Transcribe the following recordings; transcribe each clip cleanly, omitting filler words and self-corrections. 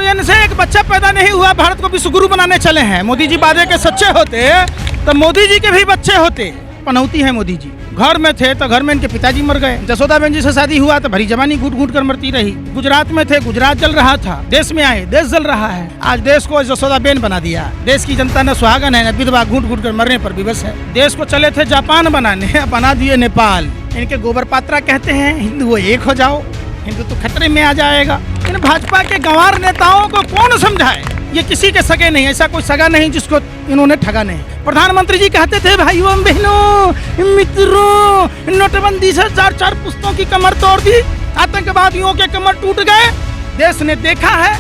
इनसे एक बच्चा पैदा नहीं हुआ, भारत को विश्वगुरु बनाने चले हैं। मोदी जी वादे के सच्चे होते तो मोदी जी के भी बच्चे होते। पनौती है मोदी जी। घर में थे तो घर में इनके पिताजी मर गए। जसोदाबेन जी से शादी हुआ तो भरी जवानी घूट घूट कर मरती रही। गुजरात में थे, गुजरात जल रहा था। देश में आए, देश जल रहा है। आज देश को जसोदाबेन बना दिया। देश की जनता न सुहागन है, न विधवा, घूट घूट कर मरने पर विवश है। देश को चले थे जापान बनाने, बना दिए नेपाल। इनके गोबर पात्रा कहते हैं हिंदू एक हो जाओ, हिंदू तो खतरे में आ जाएगा। इन भाजपा के गंवार नेताओं को कौन समझाए? ये किसी के सगे नहीं, ऐसा कोई सगा नहीं जिसको इन्होंने ठगा नहीं। प्रधानमंत्री जी कहते थे भाइयों बहनों मित्रों, नोटबंदी से 4-4 पुस्तों की कमर तोड़ दी, आतंकवादियों के कमर टूट गए। देश ने देखा है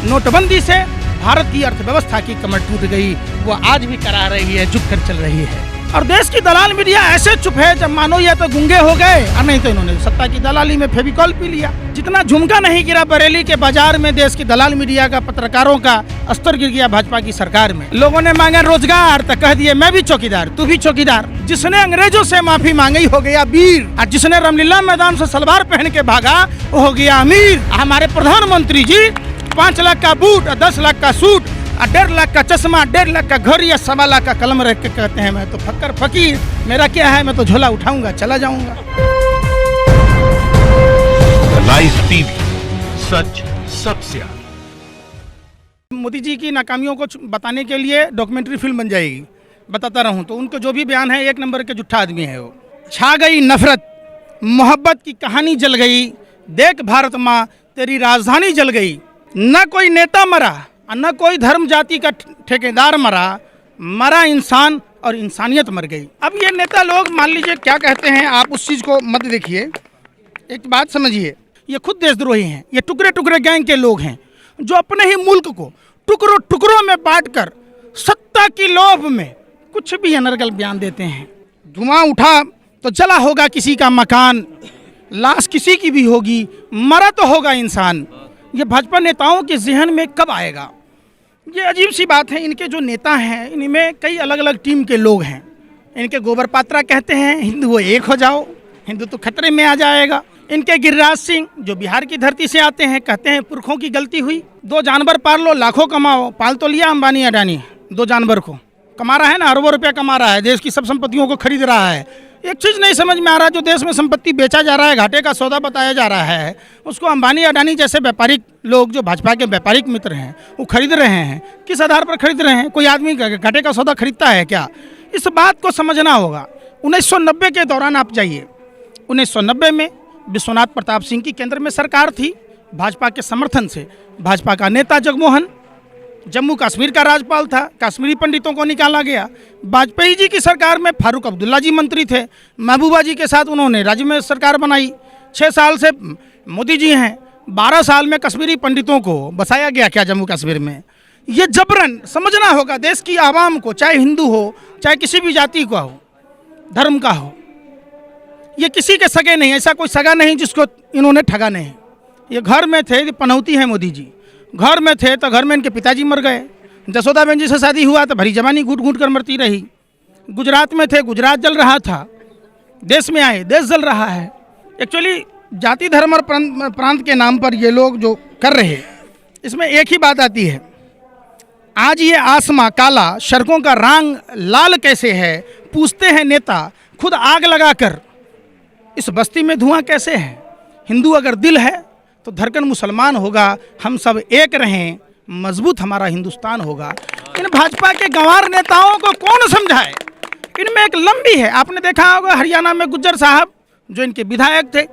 नोटबंदी से भारत की अर्थव्यवस्था की कमर टूट गई। वो आज भी करा रही है, झुक कर चल रही है। और देश की दलाल मीडिया ऐसे चुप है जब मानो या तो गूंगे हो गए और नहीं तो इन्होंने सत्ता की दलाली में फेविकॉल पी लिया। जितना झुमका नहीं गिरा बरेली के बाजार में, देश की दलाल मीडिया का, पत्रकारों का स्तर गिर गया भाजपा की सरकार में। लोगों ने मांगा रोजगार तो कह दिए मैं भी चौकीदार, तू भी चौकीदार। जिसने अंग्रेजों से माफी मांगी हो गया वीर, और जिसने रामलीला मैदान से सलवार पहन के भागा वो हो गया अमीर। हमारे प्रधानमंत्री जी 5 लाख का बूट और 10 लाख का सूट और 1.5 लाख का चश्मा, 1.5 लाख का घर या 1.25 लाख का कलम रख के कहते हैं मैं तो फक्कर फकीर, मेरा क्या है, मैं तो झोला उठाऊंगा चला जाऊंगा। लाइव टीवी, सच सबसे आगे। मोदी जी की नाकामियों को बताने के लिए डॉक्यूमेंट्री फिल्म बन जाएगी। बताता रहूं तो उनको जो भी बयान है, 1 नंबर के झूठा आदमी है वो। छा गई नफरत, मोहब्बत की कहानी जल गई, देख भारत माँ तेरी राजधानी जल गई। न कोई नेता मरा और न कोई धर्म जाति का ठेकेदार मरा, मरा इंसान और इंसानियत मर गई। अब ये नेता लोग मान लीजिए क्या कहते हैं, आप उस चीज़ को मत देखिए, एक बात समझिए, ये खुद देशद्रोही हैं। ये टुकड़े टुकड़े गैंग के लोग हैं जो अपने ही मुल्क को टुकड़ों टुकड़ों में बांटकर सत्ता की लोभ में कुछ भी अनर्गल बयान देते हैं। धुआं उठा तो जला होगा किसी का मकान, लाश किसी की भी होगी, मरा तो होगा इंसान। ये भाजपा नेताओं के जहन में कब आएगा? ये अजीब सी बात है। इनके जो नेता हैं इनमें कई अलग अलग टीम के लोग हैं। इनके गोबर पात्रा कहते हैं हिंदू एक हो जाओ, हिंदू तो खतरे में आ जाएगा। इनके गिरिराज सिंह जो बिहार की धरती से आते हैं कहते हैं पुरखों की गलती हुई, 2 जानवर पाल लो लाखों कमाओ। पाल तो लिया अंबानी अडानी 2 जानवर को, कमा रहा है ना, अरबों रुपया कमा रहा है, देश की सब संपत्तियों को खरीद रहा है। एक चीज़ नहीं समझ में आ रहा, जो देश में संपत्ति बेचा जा रहा है, घाटे का सौदा बताया जा रहा है, उसको अंबानी अडानी जैसे व्यापारिक लोग जो भाजपा के व्यापारिक मित्र हैं वो खरीद रहे हैं। किस आधार पर खरीद रहे हैं? कोई आदमी घाटे का सौदा खरीदता है क्या? इस बात को समझना होगा। 1990 के दौरान आप जाइए, 1990 में विश्वनाथ प्रताप सिंह की केंद्र में सरकार थी, भाजपा के समर्थन से। भाजपा का नेता जगमोहन जम्मू कश्मीर का राज्यपाल था, कश्मीरी पंडितों को निकाला गया। वाजपेयी जी की सरकार में फारूक अब्दुल्ला जी मंत्री थे, महबूबा जी के साथ उन्होंने राज्य में सरकार बनाई। 6 साल से मोदी जी हैं, 12 साल में कश्मीरी पंडितों को बसाया गया क्या जम्मू कश्मीर में? ये जबरन समझना होगा देश की आवाम को, चाहे हिंदू हो, चाहे किसी भी जाति का हो, धर्म का हो। ये किसी के सगे नहीं, ऐसा कोई सगा नहीं जिसको इन्होंने ठगा नहीं। ये घर में थे, पनौती है मोदी जी। घर में थे तो घर में इनके पिताजी मर गए। जसोदाबेन जी से शादी हुआ तो भरी जवानी घूट घूट कर मरती रही। गुजरात में थे, गुजरात जल रहा था। देश में आए, देश जल रहा है। एक्चुअली जाति धर्म और प्रांत के नाम पर ये लोग जो कर रहे हैं, इसमें एक ही बात आती है, आज ये आसमां काला, सड़कों का रंग लाल कैसे है, पूछते हैं नेता खुद आग लगाकर, इस बस्ती में धुआं कैसे है? हिंदू अगर दिल है तो धड़कन मुसलमान होगा, हम सब एक रहें, मजबूत हमारा हिंदुस्तान होगा। इन भाजपा के गंवार नेताओं को कौन समझाए? इनमें एक लंबी है, आपने देखा होगा हरियाणा में गुज्जर साहब जो इनके विधायक थे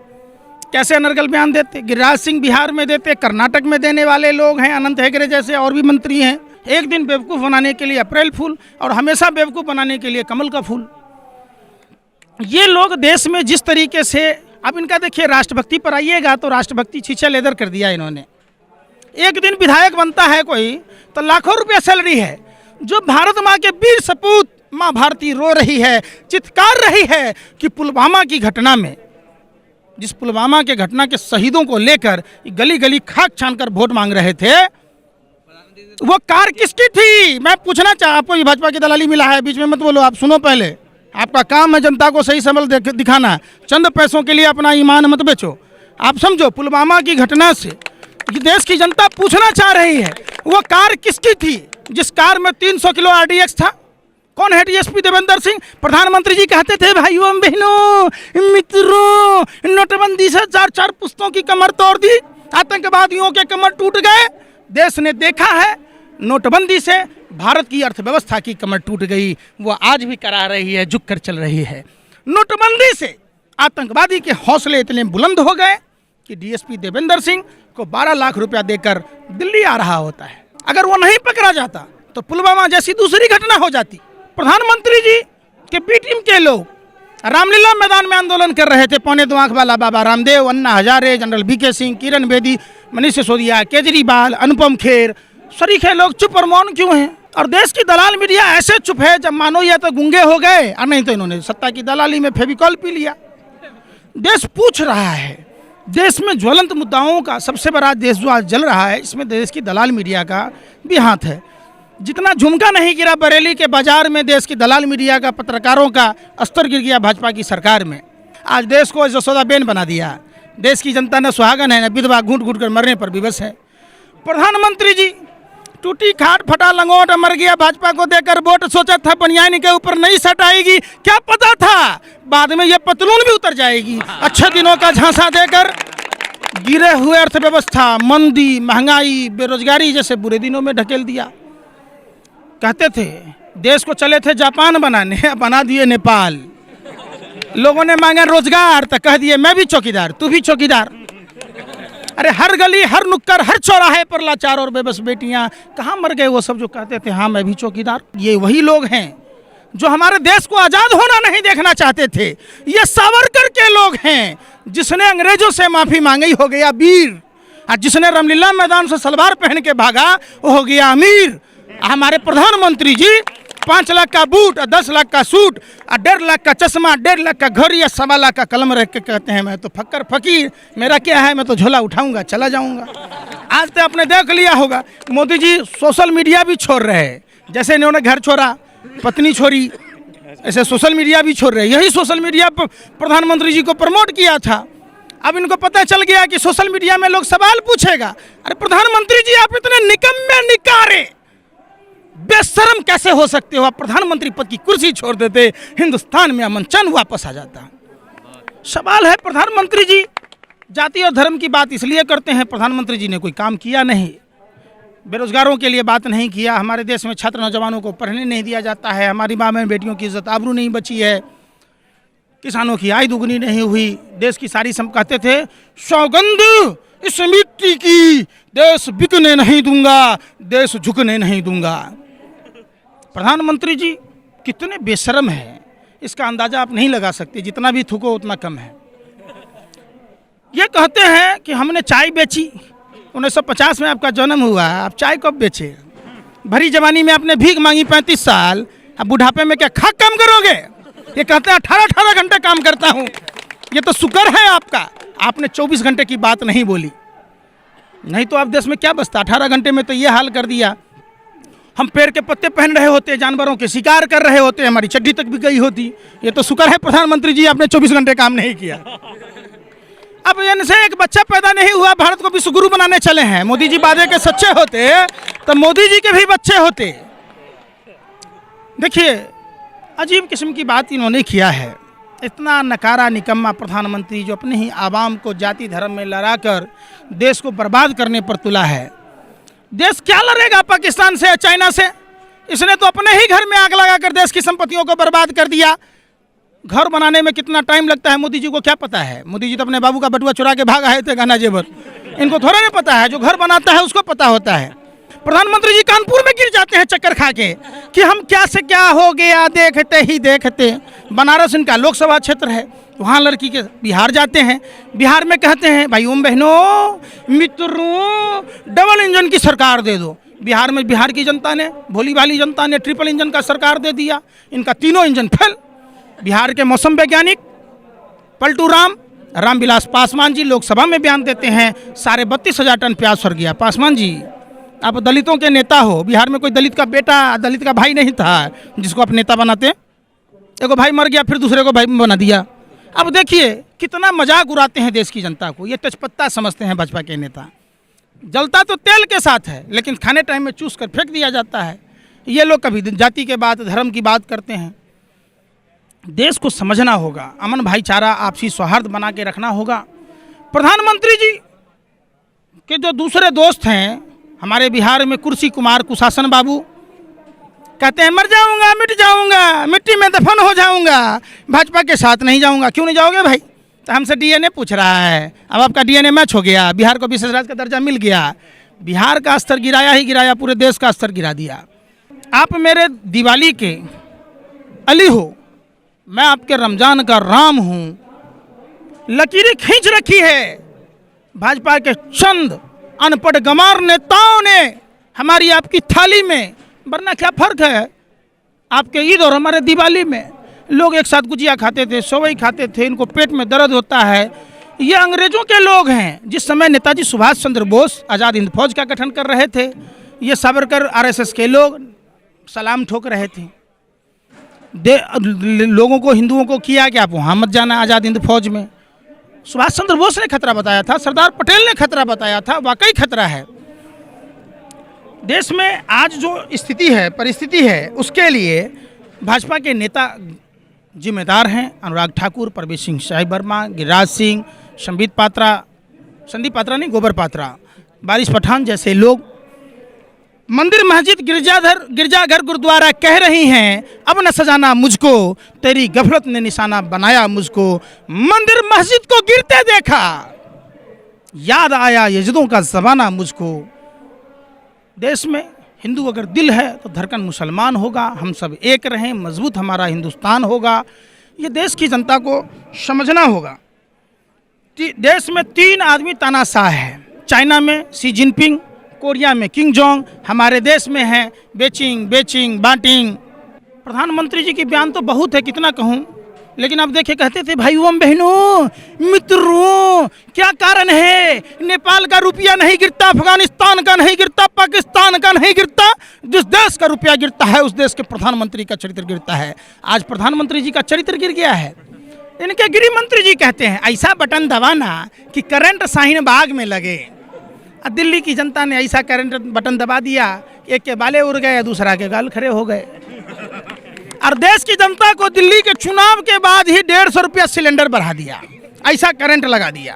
कैसे अनर्गल बयान देते, गिरिराज सिंह बिहार में देते, कर्नाटक में देने वाले लोग हैं, अनंत हेगड़े जैसे और भी मंत्री हैं। एक दिन बेवकूफ़ बनाने के लिए अप्रैल फूल और हमेशा बेवकूफ़ बनाने के लिए कमल का फूल। ये लोग देश में जिस तरीके से, अब इनका देखिए राष्ट्रभक्ति पर आइएगा तो राष्ट्रभक्ति छीछे लेदर कर दिया इन्होंने। एक दिन विधायक बनता है कोई तो लाखों रुपया सैलरी है। जो भारत माँ के वीर सपूत माँ भारती रो रही है, चित्कार रही है कि पुलवामा की घटना में, जिस पुलवामा के घटना के शहीदों को लेकर गली गली खाक छानकर वोट मांग रहे थे, वो कार किसकी थी? मैं पूछना चाह, आपको भाजपा की दलाली मिला है, बीच में मत बोलो, आप सुनो पहले। आपका काम है जनता को सही समझ दिखाना, चंद पैसों के लिए अपना ईमान मत बेचो। आप समझो, पुलवामा की घटना से ये देश की जनता पूछना चाह रही है, वो कार किसकी थी जिस कार में 300 किलो आरडीएक्स था? कौन है डीएसपी देवेंद्र सिंह? प्रधानमंत्री जी कहते थे भाइयों बहनों मित्रों, नोटबंदी से 4-4 पुश्तों की कमर तोड़ दी, आतंकवादियों के कमर टूट गए। देश ने देखा है नोटबंदी से भारत की अर्थव्यवस्था की कमर टूट गई, वो आज भी करा रही है, झुक कर चल रही है। नोटबंदी से आतंकवादी के हौसले इतने बुलंद हो गए कि डीएसपी देवेंद्र सिंह को 12 लाख रुपया देकर दिल्ली आ रहा होता है। अगर वो नहीं पकड़ा जाता तो पुलवामा जैसी दूसरी घटना हो जाती। प्रधानमंत्री जी के बी टीम के लोग रामलीला मैदान में आंदोलन कर रहे थे, 2.25 आंख वाला बाबा रामदेव, अन्ना हजारे, जनरल वीके सिंह, किरण बेदी, मनीष सिसोदिया, केजरीवाल, अनुपम खेर, सरीखे लोग चुप और मौन क्यों हैं? और देश की दलाल मीडिया ऐसे चुप है जब मानो या तो गूंगे हो गए और नहीं तो इन्होंने सत्ता की दलाली में फेविकॉल पी लिया। देश पूछ रहा है, देश में ज्वलंत मुद्दाओं का सबसे बड़ा देश जो आज जल रहा है, इसमें देश की दलाल मीडिया का भी हाथ है। जितना झुमका नहीं गिरा बरेली के बाजार में, देश की दलाल मीडिया का, पत्रकारों का स्तर गिर गया भाजपा की सरकार में। आज देश को यशोदाबेन बना दिया। देश की जनता न सुहागन है न विधवा, घूट घूट कर मरने पर विवश है। प्रधानमंत्री जी टूटी खाट फटा लंगोट मर गया भाजपा को देकर वोट, सोचा था बनियानी के ऊपर नहीं सट आएगी, क्या पता था बाद में ये पतलून भी उतर जाएगी। अच्छे दिनों का झांसा देकर गिरे हुए अर्थव्यवस्था, मंदी, महंगाई, बेरोजगारी जैसे बुरे दिनों में ढकेल दिया। कहते थे देश को चले थे जापान बनाने, बना दिए नेपाल। लोगों ने मांगा रोजगार तो कह दिए मैं भी चौकीदार, तू भी चौकीदार। अरे हर गली, हर नुक्कड़, हर चौराहे पर लाचार और बेबस बेटियां, कहाँ मर गए वो सब जो कहते थे हाँ मैं भी चौकीदार? ये वही लोग हैं जो हमारे देश को आज़ाद होना नहीं देखना चाहते थे। ये सावरकर के लोग हैं, जिसने अंग्रेजों से माफ़ी मांगी हो गया वीर, और जिसने रामलीला मैदान से सलवार पहन के भागा वो हो गया अमीर। हमारे प्रधानमंत्री जी 5 लाख का बूट और 10 लाख का सूट और 1.5 लाख का चश्मा, 1.5 लाख का घड़ी या 1.25 लाख का कलम रख के कहते हैं मैं तो फक्कर फकीर, मेरा क्या है, मैं तो झोला उठाऊंगा चला जाऊंगा। आज तो आपने देख लिया होगा मोदी जी सोशल मीडिया भी छोड़ रहे हैं। जैसे इन्होंने घर छोड़ा, पत्नी छोड़ी, ऐसे सोशल मीडिया भी छोड़ रहे हैं। यही सोशल मीडिया पर प्रधानमंत्री जी को प्रमोट किया था। अब इनको पता चल गया कि सोशल मीडिया में लोग सवाल पूछेगा, अरे प्रधानमंत्री जी आप इतने निकम्मे निकारे बेशरम कैसे हो सकते हो? आप प्रधानमंत्री पद की कुर्सी छोड़ देते, हिंदुस्तान में अमन चैन वापस आ जाता। सवाल है प्रधानमंत्री जी जाति और धर्म की बात इसलिए करते हैं, प्रधानमंत्री जी ने कोई काम किया नहीं, बेरोजगारों के लिए बात नहीं किया, हमारे देश में छात्र नौजवानों को पढ़ने नहीं दिया जाता है, हमारी माँ बहन बेटियों की इज्जत आबरू नहीं बची है, किसानों की आय दुगनी नहीं हुई। देश की सारी कहते थे सौगंध इस मिट्टी की, देश बिकने नहीं दूंगा, देश झुकने नहीं दूंगा। प्रधानमंत्री जी कितने बेशर्म हैं, इसका अंदाजा आप नहीं लगा सकते, जितना भी थूको उतना कम है। ये कहते हैं कि हमने चाय बेची, 1950 में आपका जन्म हुआ, आप चाय कब बेचे? भरी जवानी में आपने भीख मांगी 35 साल, अब बुढ़ापे में क्या खाक काम करोगे? ये कहते हैं 18 घंटे काम करता हूँ, ये तो शुक्र है आपका आपने 24 घंटे की बात नहीं बोली, नहीं तो आप देश में क्या बचता। 18 घंटे में तो ये हाल कर दिया, हम पेड़ के पत्ते पहन रहे होते, जानवरों के शिकार कर रहे होते, हमारी चड्डी तक भी गई होती। ये तो शुक्र है प्रधानमंत्री जी आपने 24 घंटे काम नहीं किया। अब इनसे एक बच्चा पैदा नहीं हुआ, भारत को विश्व गुरु बनाने चले हैं। मोदी जी वादे के सच्चे होते तो मोदी जी के भी बच्चे होते। देखिए अजीब किस्म की बात इन्होंने किया है। इतना नकारा निकम्मा प्रधानमंत्री जो अपने ही आवाम को जाति धर्म में लड़ाकर देश को बर्बाद करने पर तुला है। देश क्या लड़ेगा पाकिस्तान से, चाइना से? इसने तो अपने ही घर में आग लगाकर देश की संपत्तियों को बर्बाद कर दिया। घर बनाने में कितना टाइम लगता है मोदी जी को क्या पता है? मोदी जी तो अपने बाबू का बटुआ चुरा के भाग आए थे गहना जेवर, इनको थोड़ा नहीं पता है। जो घर बनाता है उसको पता होता है। प्रधानमंत्री जी कानपुर में गिर जाते हैं चक्कर खा के कि हम क्या से क्या हो गया, देखते ही देखते। बनारस इनका लोकसभा क्षेत्र है, वहाँ लड़की के बिहार जाते हैं, बिहार में कहते हैं भाइयों बहनों मित्रों डबल इंजन की सरकार दे दो। बिहार में बिहार की जनता ने, भोली भाली जनता ने ट्रिपल इंजन का सरकार दे दिया। इनका तीनों इंजन फेल। बिहार के मौसम वैज्ञानिक पलटू रामविलास पासवान जी लोकसभा में बयान देते हैं 32,500 टन प्याज सड़ गया। पासवान जी आप दलितों के नेता हो, बिहार में कोई दलित का बेटा, दलित का भाई नहीं था जिसको आप नेता बनाते। एक भाई मर गया फिर दूसरे को भाई बना दिया। अब देखिए कितना मजाक उड़ाते हैं देश की जनता को, ये तेजपत्ता समझते हैं भाजपा के नेता। जलता तो तेल के साथ है, लेकिन खाने टाइम में चूस कर फेंक दिया जाता है। ये लोग कभी जाति के बात, धर्म की बात करते हैं। देश को समझना होगा, अमन भाईचारा, आपसी सौहार्द बना के रखना होगा। प्रधानमंत्री जी के जो दूसरे दोस्त हैं हमारे बिहार में, कुर्सी कुमार, कुशासन बाबू, कहते हैं मर जाऊंगा, मिट जाऊंगा, मिट्टी में दफन हो जाऊंगा, भाजपा के साथ नहीं जाऊंगा। क्यों नहीं जाओगे भाई? तो हमसे डीएनए पूछ रहा है। अब आपका डीएनए मैच हो गया, बिहार को विशेष राज्य का दर्जा मिल गया। बिहार का स्तर गिराया ही गिराया, पूरे देश का स्तर गिरा दिया। आप मेरे दिवाली के अली हो, मैं आपके रमजान का राम हूँ। लकीरें खींच रखी है भाजपा के चंद अनपढ़ गंवार नेताओं ने हमारी आपकी थाली में, वरना क्या फर्क है? आपके ईद और हमारे दिवाली में लोग एक साथ गुजिया खाते थे, सेवई खाते थे, इनको पेट में दर्द होता है। ये अंग्रेजों के लोग हैं। जिस समय नेताजी सुभाष चंद्र बोस आज़ाद हिंद फौज का गठन कर रहे थे, ये सावरकर आरएसएस के लोग सलाम ठोक रहे थे। लोगों को, हिंदुओं को किया कि आप वहाँ मत जाना आज़ाद हिंद फौज में। सुभाष चंद्र बोस ने खतरा बताया था, सरदार पटेल ने खतरा बताया था, वाकई खतरा है। देश में आज जो स्थिति है, परिस्थिति है, उसके लिए भाजपा के नेता जिम्मेदार हैं। अनुराग ठाकुर, परवेश सिंह शाही वर्मा, गिरिराज सिंह, संदीप पात्रा नहीं, गोबर पात्रा, बारिश पठान जैसे लोग। मंदिर, मस्जिद, गिरजाघर, गुरुद्वारा कह रही हैं अब न सजाना मुझको, तेरी गफलत ने निशाना बनाया मुझको। मंदिर मस्जिद को गिरते देखा, याद आया यजीदों का ज़माना मुझको। देश में हिंदू अगर दिल है तो धड़कन मुसलमान होगा। हम सब एक रहें, मजबूत हमारा हिंदुस्तान होगा। ये देश की जनता को समझना होगा। देश में 3 आदमी तानाशाह है। चाइना में शी जिनपिंग, कोरिया में किंग जोंग, हमारे देश में है बेचिंग बांटिंग। प्रधानमंत्री जी की बयान तो बहुत है, कितना कहूँ, लेकिन अब देखिए कहते थे भाइयों बहनों मित्रों, क्या कारण है? नेपाल का रुपया नहीं गिरता, अफगानिस्तान का नहीं गिरता, पाकिस्तान का नहीं गिरता, जिस देश का रुपया गिरता है उस देश के प्रधानमंत्री का चरित्र गिरता है। आज प्रधानमंत्री जी का चरित्र गिर गया है। इनके गृह मंत्री जी कहते हैं ऐसा बटन दबाना कि करंट शाहीन बाग में लगे। दिल्ली की जनता ने ऐसा करंट बटन दबा दिया, एक के बाले उड़ गए, दूसरा के गाल खड़े हो गए। और देश की जनता को दिल्ली के चुनाव के बाद ही 150 रुपया सिलेंडर बढ़ा दिया, ऐसा करंट लगा दिया।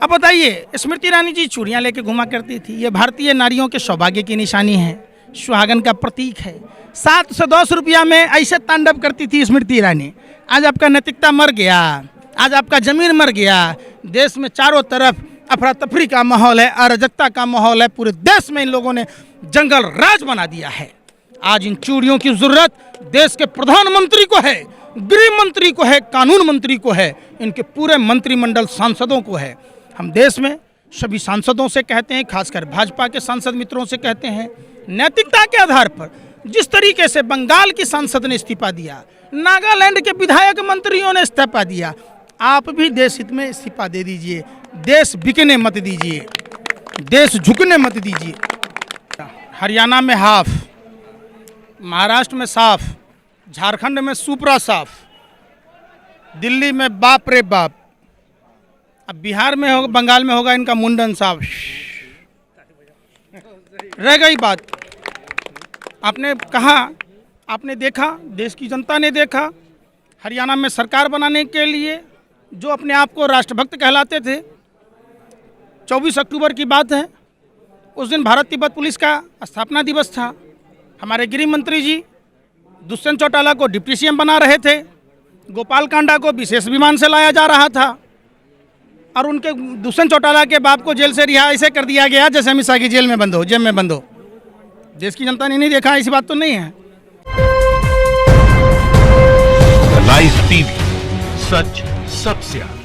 अब बताइए, स्मृति ईरानी जी चूड़ियाँ लेके घुमा करती थी। ये भारतीय नारियों के सौभाग्य की निशानी है, सुहागन का प्रतीक है। 710 रुपया में ऐसे तांडव करती थी स्मृति ईरानी। आज आपका नैतिकता मर गया, आज आपका जमीन मर गया। देश में चारों तरफ अफरा तफरी का माहौल है, अराजकता का माहौल है। पूरे देश में इन लोगों ने जंगल राज बना दिया है। आज इन चूड़ियों की जरूरत देश के प्रधानमंत्री को है, गृह मंत्री को है, कानून मंत्री को है, इनके पूरे मंत्रिमंडल सांसदों को है। हम देश में सभी सांसदों से कहते हैं, खासकर भाजपा के सांसद मित्रों से कहते हैं, नैतिकता के आधार पर जिस तरीके से बंगाल की सांसद ने इस्तीफा दिया, नागालैंड के विधायक मंत्रियों ने इस्तीफा दिया, आप भी देश हित में इस्तीफा दे दीजिए। देश बिकने मत दीजिए, देश झुकने मत दीजिए। हरियाणा में हाफ, महाराष्ट्र में साफ, झारखंड में सुपरा साफ, दिल्ली में बाप रे बाप, अब बिहार में होगा, बंगाल में होगा इनका मुंडन साफ। रह गई बात, आपने कहा, आपने देखा, देश की जनता ने देखा, हरियाणा में सरकार बनाने के लिए जो अपने आप को राष्ट्रभक्त कहलाते थे, 24 अक्टूबर की बात है, उस दिन भारत तिब्बत पुलिस का स्थापना दिवस था। हमारे गृह मंत्री जी दुष्यंत चौटाला को डिप्टी सीएम बना रहे थे, गोपाल कांडा को विशेष विमान से लाया जा रहा था, और उनके दुष्यंत चौटाला के बाप को जेल से रिहा ऐसे कर दिया गया जैसे अमित शाह की जेल में बंद हो। देश की जनता ने नहीं देखा, ऐसी बात तो नहीं है। लाइव टीवी, सच सबसे आगे।